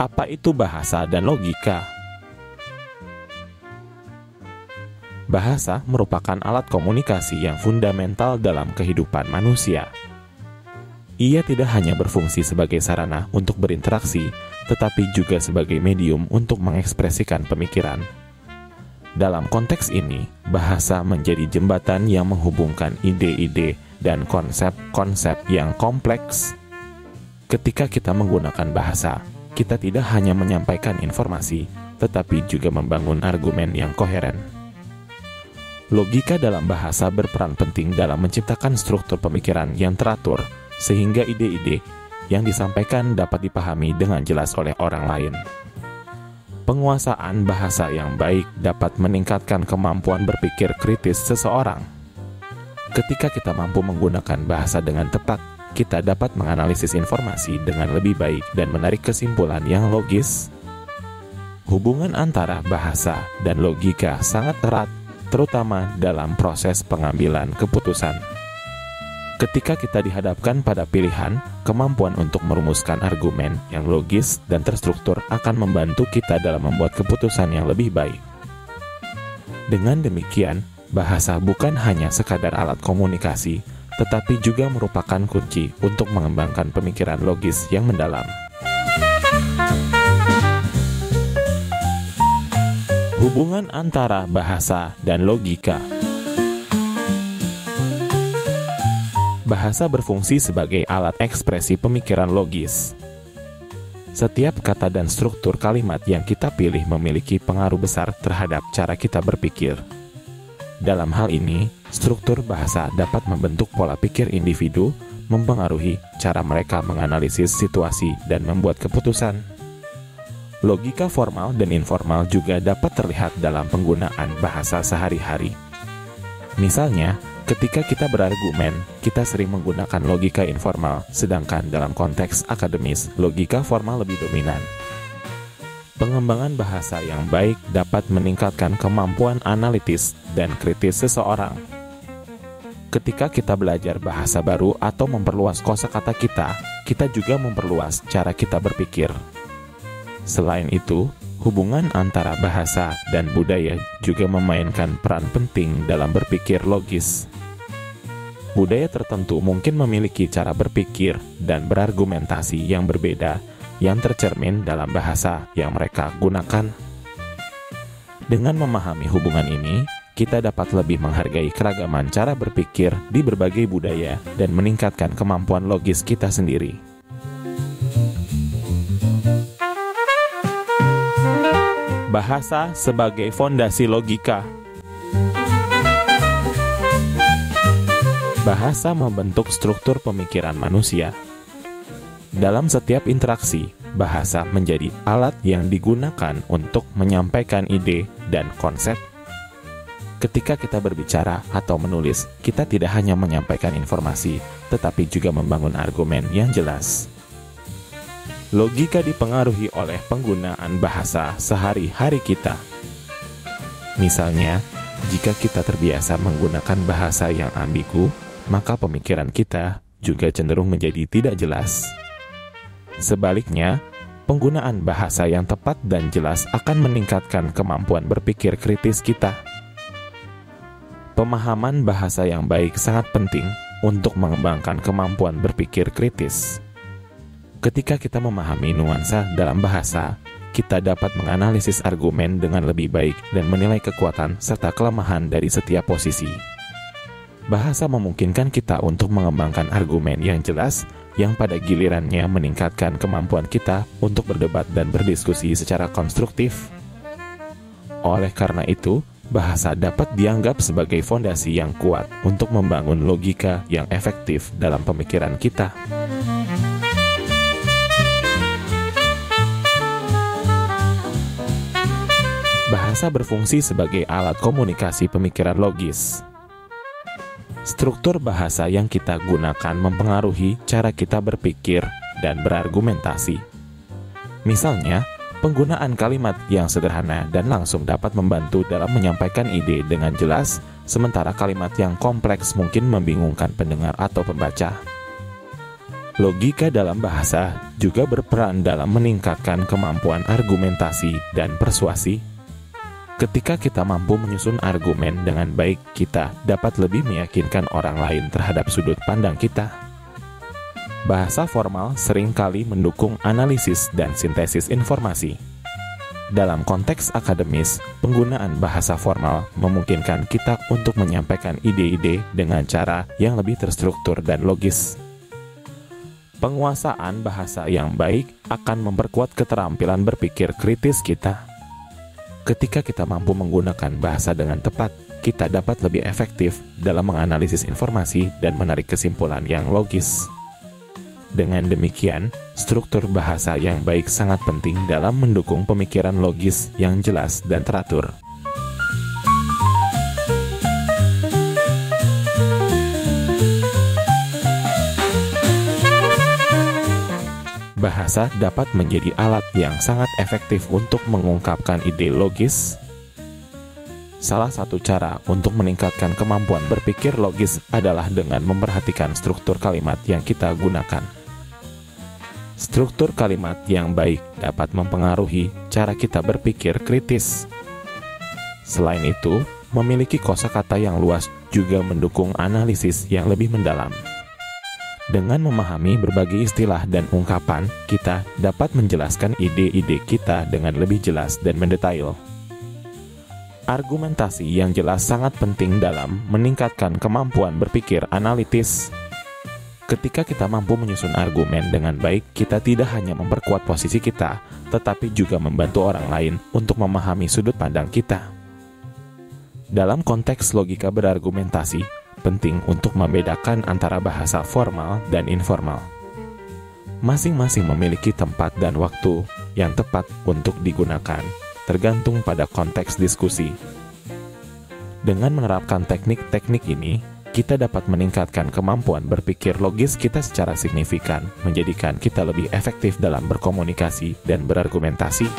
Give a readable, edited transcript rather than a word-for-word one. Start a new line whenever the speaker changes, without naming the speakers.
Apa itu bahasa dan logika? Bahasa merupakan alat komunikasi yang fundamental dalam kehidupan manusia. Ia tidak hanya berfungsi sebagai sarana untuk berinteraksi, tetapi juga sebagai medium untuk mengekspresikan pemikiran. Dalam konteks ini, bahasa menjadi jembatan yang menghubungkan ide-ide dan konsep-konsep yang kompleks. Ketika kita menggunakan bahasa, kita tidak hanya menyampaikan informasi, tetapi juga membangun argumen yang koheren. Logika dalam bahasa berperan penting dalam menciptakan struktur pemikiran yang teratur, sehingga ide-ide yang disampaikan dapat dipahami dengan jelas oleh orang lain. Penguasaan bahasa yang baik dapat meningkatkan kemampuan berpikir kritis seseorang. Ketika kita mampu menggunakan bahasa dengan tepat, kita dapat menganalisis informasi dengan lebih baik dan menarik kesimpulan yang logis. Hubungan antara bahasa dan logika sangat erat, terutama dalam proses pengambilan keputusan. Ketika kita dihadapkan pada pilihan, kemampuan untuk merumuskan argumen yang logis dan terstruktur akan membantu kita dalam membuat keputusan yang lebih baik. Dengan demikian, bahasa bukan hanya sekadar alat komunikasi, tetapi juga merupakan kunci untuk mengembangkan pemikiran logis yang mendalam. Hubungan antara bahasa dan logika. Bahasa berfungsi sebagai alat ekspresi pemikiran logis. Setiap kata dan struktur kalimat yang kita pilih memiliki pengaruh besar terhadap cara kita berpikir. Dalam hal ini, struktur bahasa dapat membentuk pola pikir individu, mempengaruhi cara mereka menganalisis situasi dan membuat keputusan. Logika formal dan informal juga dapat terlihat dalam penggunaan bahasa sehari-hari. Misalnya, ketika kita berargumen, kita sering menggunakan logika informal, sedangkan dalam konteks akademis, logika formal lebih dominan. Pengembangan bahasa yang baik dapat meningkatkan kemampuan analitis dan kritis seseorang. Ketika kita belajar bahasa baru atau memperluas kosakata kita juga memperluas cara kita berpikir. Selain itu, hubungan antara bahasa dan budaya juga memainkan peran penting dalam berpikir logis. Budaya tertentu mungkin memiliki cara berpikir dan berargumentasi yang berbeda yang tercermin dalam bahasa yang mereka gunakan. Dengan memahami hubungan ini, kita dapat lebih menghargai keragaman cara berpikir di berbagai budaya dan meningkatkan kemampuan logis kita sendiri. Bahasa sebagai fondasi logika. Bahasa membentuk struktur pemikiran manusia. Dalam setiap interaksi, bahasa menjadi alat yang digunakan untuk menyampaikan ide dan konsep. Ketika kita berbicara atau menulis, kita tidak hanya menyampaikan informasi, tetapi juga membangun argumen yang jelas. Logika dipengaruhi oleh penggunaan bahasa sehari-hari kita. Misalnya, jika kita terbiasa menggunakan bahasa yang ambigu, maka pemikiran kita juga cenderung menjadi tidak jelas. Sebaliknya, penggunaan bahasa yang tepat dan jelas akan meningkatkan kemampuan berpikir kritis kita. Pemahaman bahasa yang baik sangat penting untuk mengembangkan kemampuan berpikir kritis. Ketika kita memahami nuansa dalam bahasa, kita dapat menganalisis argumen dengan lebih baik dan menilai kekuatan serta kelemahan dari setiap posisi. Bahasa memungkinkan kita untuk mengembangkan argumen yang jelas, yang pada gilirannya meningkatkan kemampuan kita untuk berdebat dan berdiskusi secara konstruktif. Oleh karena itu, bahasa dapat dianggap sebagai fondasi yang kuat untuk membangun logika yang efektif dalam pemikiran kita. Bahasa berfungsi sebagai alat komunikasi pemikiran logis. Struktur bahasa yang kita gunakan mempengaruhi cara kita berpikir dan berargumentasi. Misalnya, penggunaan kalimat yang sederhana dan langsung dapat membantu dalam menyampaikan ide dengan jelas, sementara kalimat yang kompleks mungkin membingungkan pendengar atau pembaca. Logika dalam bahasa juga berperan dalam meningkatkan kemampuan argumentasi dan persuasi. Ketika kita mampu menyusun argumen dengan baik, kita dapat lebih meyakinkan orang lain terhadap sudut pandang kita. Bahasa formal seringkali mendukung analisis dan sintesis informasi. Dalam konteks akademis, penggunaan bahasa formal memungkinkan kita untuk menyampaikan ide-ide dengan cara yang lebih terstruktur dan logis. Penguasaan bahasa yang baik akan memperkuat keterampilan berpikir kritis kita. Ketika kita mampu menggunakan bahasa dengan tepat, kita dapat lebih efektif dalam menganalisis informasi dan menarik kesimpulan yang logis. Dengan demikian, struktur bahasa yang baik sangat penting dalam mendukung pemikiran logis yang jelas dan teratur. Bahasa dapat menjadi alat yang sangat efektif untuk mengungkapkan ide logis. Salah satu cara untuk meningkatkan kemampuan berpikir logis adalah dengan memperhatikan struktur kalimat yang kita gunakan. Struktur kalimat yang baik dapat mempengaruhi cara kita berpikir kritis. Selain itu, memiliki kosakata yang luas juga mendukung analisis yang lebih mendalam. Dengan memahami berbagai istilah dan ungkapan, kita dapat menjelaskan ide-ide kita dengan lebih jelas dan mendetail. Argumentasi yang jelas sangat penting dalam meningkatkan kemampuan berpikir analitis. Ketika kita mampu menyusun argumen dengan baik, kita tidak hanya memperkuat posisi kita, tetapi juga membantu orang lain untuk memahami sudut pandang kita. Dalam konteks logika berargumentasi, penting untuk membedakan antara bahasa formal dan informal. Masing-masing memiliki tempat dan waktu yang tepat untuk digunakan, tergantung pada konteks diskusi. Dengan menerapkan teknik-teknik ini, kita dapat meningkatkan kemampuan berpikir logis kita secara signifikan, menjadikan kita lebih efektif dalam berkomunikasi dan berargumentasi.